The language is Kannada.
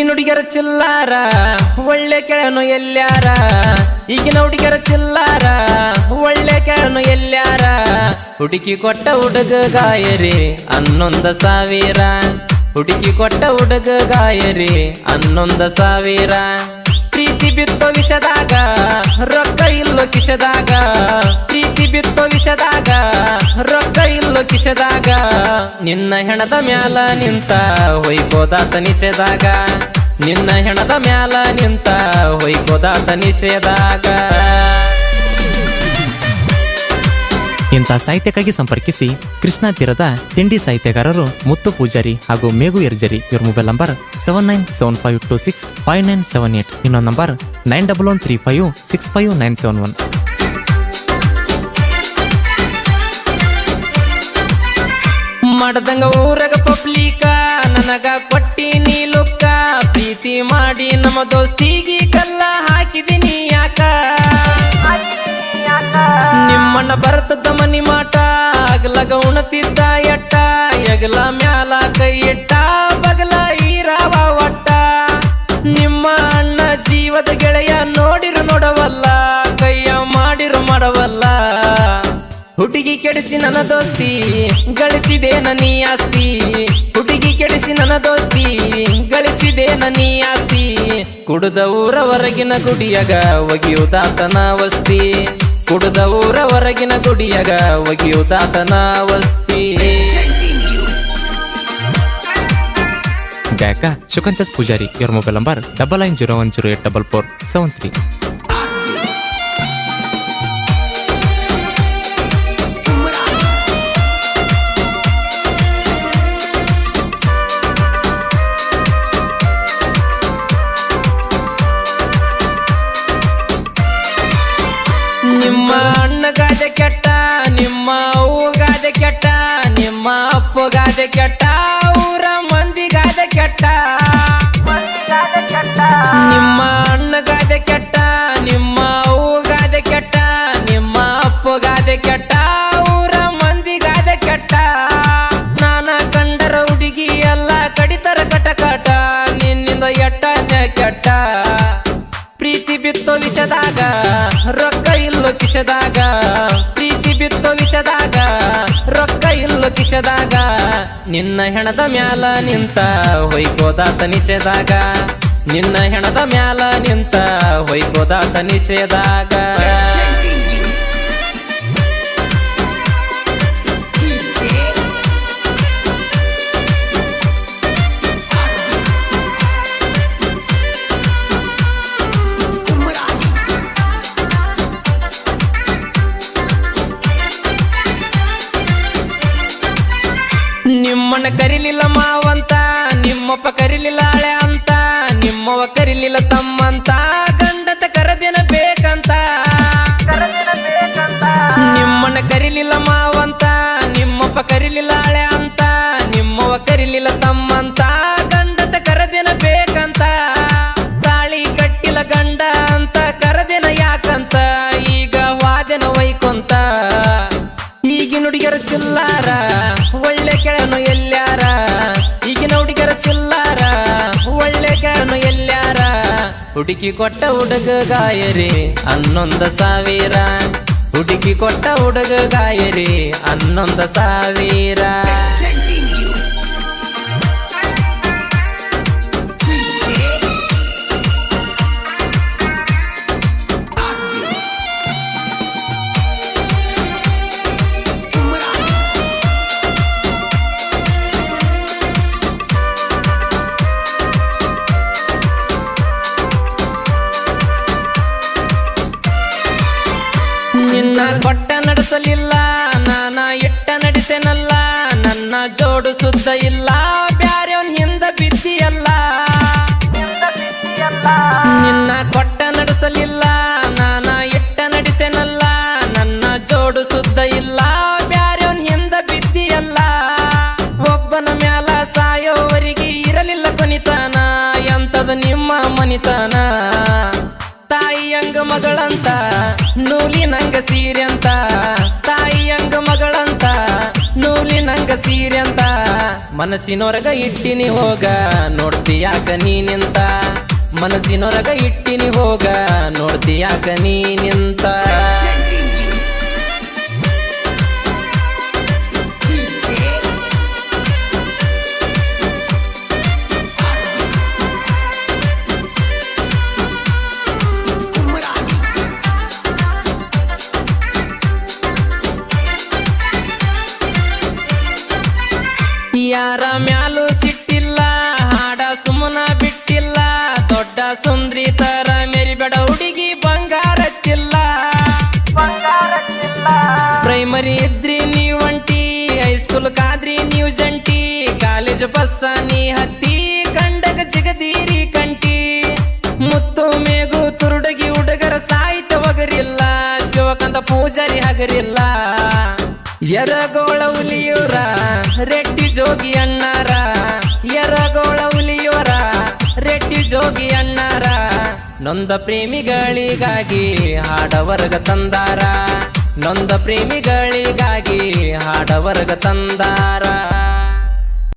ಈಗಿನ ಹುಡುಗಿಯರ ಚಿಲ್ಲಾರ ಒಳ್ಳೆ ಕೆಳನು ಎಲ್ಲ್ಯಾರ ಈಗಿನ ಹುಡುಗಿಯರ ಚಿಲ್ಲಾರ ಒಳ್ಳೆ ಕೆಳನು ಎಲ್ಲ್ಯಾರ ಹುಡುಕಿ ಕೊಟ್ಟ ಹುಡುಗ ಗಾಯರಿ 11,000 ಹುಡುಕಿ ಕೊಟ್ಟ ಹುಡುಗ ಗಾಯರಿ 11,000 ಪ್ರೀತಿ ಬಿತ್ತೋ ವಿಷದಾಗ ರೊಕ್ಕ ಇಲ್ಲೋ ಕಿಶದಾಗ ಪ್ರೀತಿ ಬಿತ್ತೋ ವಿಷದಾಗ ರೊಕ್ಕ ಇಲ್ಲೋ ಕಿಶದಾಗ ನಿನ್ನ ಹೆಣದ ಮ್ಯಾಲ ನಿಂತ ಹೊಯ್ಕೋದಾತ ನಿಷೇದಾಗ ನಿನ್ನ ಹೆಣದ ಮ್ಯಾಲ ನಿಂತ ಹೊಯ್ಕೋದಾತ ನಿಷೇದಾಗ. ಇಂಥ ಸಾಹಿತ್ಯಕ್ಕಾಗಿ ಸಂಪರ್ಕಿಸಿ ಕೃಷ್ಣಾ ತೀರದ ತಿಂಡಿ ಸಾಹಿತ್ಯಗಾರರು ಮುತ್ತು ಪೂಜಾರಿ ಹಾಗೂ ಮೇಘು ಯರ್ಜರಿ. ಇವ್ರ ಮೊಬೈಲ್ ನಂಬರ್ 7975265978. ಇನ್ನೊಂದು ನಂಬರ್ 9113565971. ಮಾಡದಂಗ ಊರಗ ಪಬ್ಲಿಕ ನನಗ ಕೊಟ್ಟಿ ನೀ ಲುಕ್ಕ ಪ್ರೀತಿ ಮಾಡಿ ನಮ್ಮ ದೋಸ್ತಿಗಿ ಕಲ್ಲ ಹಾಕಿದಿನಿ ಯಾಕ ನಿಮ್ಮಣ್ಣ ಬರ್ತದ ಮನಿ ಮಾಟ ಅಗಲಗ ಉಣತಿದ್ದ ಎಟ್ಟ ಎಗಲ ಮ್ಯಾಲ ಕೈ ಇಟ್ಟ ಬಗಲ ಈರಾವ ಒಟ್ಟ ನಿಮ್ಮ ಅಣ್ಣ ಜೀವದ ಗೆಳೆಯ ನೋಡಿರು ನೋಡವಲ್ಲ ಕೈಯ ಮಾಡಿರು ಮಾಡವಲ್ಲ ಹುಡುಗಿ ಕೆಡಿಸಿ ನನ್ನ ದೋಸ್ತಿ ಗಳಿಸಿದೆ ನೀ ಆಸ್ತಿ ಹುಡುಗಿ ಕೆಡಿಸಿ ನನ್ನ ದೋಸ್ತಿ ಗಳಿಸಿದೆ ನೀ ಆಸ್ತಿ ಕುಡ್ದ ಊರ ಹೊರಗಿನ ಗುಡಿಯಾಗ ಒಗಿಯುದಾತನ ವಸ್ತಿ ಕುಡ್ದ ಊರ ಹೊರಗಿನ ಗುಡಿಯಾಗ ಒಗಿಯುದಾತನ ವಸ್ತಿ. ಗಾಯಕ ಶುಕಂತಸ್ ಪೂಜಾರಿ. ಇವ್ರ ಮೊಬೈಲ್ ನಂಬರ್ 9901084473. ನಿಮ್ಮ ಅಣ್ಣಗಾದೆ ಕೆಟ್ಟ ನಿಮ್ಮ ಅವ್ವಗಾದೆ ಕೆಟ್ಟ ನಿಮ್ಮ ಅಪ್ಪಗಾದೆ ಕೆಟ್ಟ ಊರ ಮಂದಿಗಾದೆ ಕೆಟ್ಟ ನಿಮ್ಮ ಅಣ್ಣಗಾದೆ ಕೆಟ್ಟ ನಿಮ್ಮ ಅವ್ವಗಾದೆ ಕೆಟ್ಟ ನಿಮ್ಮ ಅಪ್ಪಗಾದೆ ಕೆಟ್ಟ ಊರ ಮಂದಿಗಾದೆ ಕೆಟ್ಟ ನಾನ ಕಂಡರ ಹುಡುಗಿ ಎಲ್ಲ ಕಡಿತರ ಕಟಕಟ ನಿನ್ನಿಂದ ಎಟ್ಟನೆ ಕೆಟ್ಟ ಪ್ರೀತಿ ಬಿತ್ತೋ ವಿಷದಾಗ ರೊಕ್ಕ ಇಲ್ಲೋ ಕಿಶದಾಗ ಪ್ರೀತಿ ಬಿತ್ತೋ ವಿಷದಾಗ ರೊಕ್ಕ ಇಲ್ಲೋ ಕಿಶದಾಗ ನಿನ್ನ ಹೆಣದ ಮ್ಯಾಲ ನಿಂತ ಹೊಯ್ಕೋದಾತ ನಿಷೇದಾಗ ನಿನ್ನ ಹೆಣದ ಮ್ಯಾಲ ನಿಂತ ಹೊಯ್ಕೋದಾತ ನಿಷೇದಾಗ. ನಿಮ್ಮಣ್ಣ ಕರಿಲಿಲ್ಲ ಮಾವಂತ ನಿಮ್ಮಪ್ಪ ಕರಿಲಿಲ್ಲ ಹಳೆ ಅಂತ ನಿಮ್ಮವ್ವ ಕರಿಲಿಲ್ಲ ತಮ್ಮಂತ ಗಂಡತ ಕರದಿನ ಬೇಕಂತ ನಿಮ್ಮಣ್ಣ ಕರಿಲಿಲ್ಲ ಮಾವಂತ ನಿಮ್ಮಪ್ಪ ಕರಿಲಿಲ್ಲ ಹಳೆ ಅಂತ ನಿಮ್ಮವ್ವ ಕರಿಲಿಲ್ಲ ತಮ್ಮಂತ ಗಂಡತ ಕರದಿನ ಬೇಕಂತ ತಾಳಿ ಕಟ್ಟಿಲ್ಲ ಗಂಡ ಅಂತ ಕರದಿನ ಯಾಕಂತ ಈಗ ವಾದನ ವೈಕೊಂತ ಈಗಿನ ಹುಡುಗಿಯರ ಚಿಲ್ಲಾರ ಒಳ್ಳೆ ಕೆಳನು ಎಲ್ಲ್ಯಾರ ಈಗಿನ ಹುಡುಗಿಯರ ಚಿಲ್ಲಾರ ಒಳ್ಳೆ ಕೆಳನು ಎಲ್ಲ್ಯಾರ ಹುಡುಕಿ ಕೊಟ್ಟ ಹುಡುಗ ಗಾಯರಿ 11,000 ಹುಡುಕಿ ಕೊಟ್ಟ ಹುಡುಗ ಗಾಯರಿ 11,000. ನಿನ್ನ ಕೊಟ್ಟ ನಡೆಸಲಿಲ್ಲ ನಾನ ಇಟ್ಟ ನಡೆಸೆನಲ್ಲ ನನ್ನ ಜೋಡು ಸುದ್ದ ಇಲ್ಲ ಬ್ಯಾರ್ಯವನ್ ಹಿಂದ ಬಿದ್ದಿಯಲ್ಲ ನಿನ್ನ ಕೊಟ್ಟ ನಡೆಸಲಿಲ್ಲ ನಾನ ಇಟ್ಟ ನಡೆಸೆನಲ್ಲ ನನ್ನ ಜೋಡು ಸುದ್ದ ಇಲ್ಲ ಬ್ಯಾರ್ಯವನ್ ಹಿಂದ ಬಿದ್ದಿಯಲ್ಲ ಒಬ್ಬನ ಮ್ಯಾಲ ಸಾಯೋವರಿಗೆ ಇರಲಿಲ್ಲ ಕೊನಿತನ ಎಂತದ ನಿಮ್ಮ ಮನಿತನ ತಾಯಿಯಂಗ ಮಗಳಂತ ನೂಲಿ ನಂಗ ಸೀರೆ ಅಂತ ತಾಯಿಯಂಗ ಮಗಳಂತ ನೂಲಿ ನಂಗ ಸೀರೆ ಅಂತ ಮನಸ್ಸಿನೊರಗ ಇಟ್ಟಿನಿ ಹೋಗ ನೋಡ್ತೀಯಾಕ ನೀ ನಿಂತ ಮನಸ್ಸಿನೊರಗ ಇಟ್ಟಿನಿ ಹೋಗ ನೋಡ್ತೀಯಾಕ ನೀ ನಿಂತ ಯಾರ ಮ್ಯಾಲೂ ಸಿಟ್ಟಿಲ್ಲ ಹಾಡ ಸುಮ್ಮನ ಬಿಟ್ಟಿಲ್ಲ ದೊಡ್ಡ ಸುಂದ್ರಿ ತರ ಮೆರಿಬೇಡ ಹುಡುಗಿ ಬಂಗಾರಕ್ಕಿಲ್ಲ ಪ್ರೈಮರಿ ಇದ್ರಿ ನೀವಂಟಿ ಹೈಸ್ಕೂಲ್ ಕಾದ್ರಿ ನೀವು ಜಂಟಿ ಕಾಲೇಜ್ ಬಸ್ಸ ನೀ ಹತ್ತಿ ಕಂಡಗ ಜಿಗದೀರಿ ಕಂಟಿ ಮುತ್ತು ಮೇಗು ತುರುಡಗಿ ಹುಡುಗರ ಸಾಹಿತ್ಯ ಒಗರಿಲ್ಲ ಶಿವಕಂದ ಪೂಜಾರಿ ಹಗರಿಲ್ಲ ಎರಗೋಳ ಹುಲಿಯೂರ ರೆಡ್ಡಿ ಜೋಗಿ ಅಣ್ಣಾರ ಎರಗೋಳ ಹುಲಿಯೂರ ರೆಡ್ಡಿ ಜೋಗಿ ಅಣ್ಣಾರ ನೊಂದ ಪ್ರೇಮಿಗಳಿಗಾಗಿ ಹಾಡವರ್ಗ ತಂದಾರ ನೊಂದ ಪ್ರೇಮಿಗಳಿಗಾಗಿ ಹಾಡವರ್ಗ ತಂದಾರ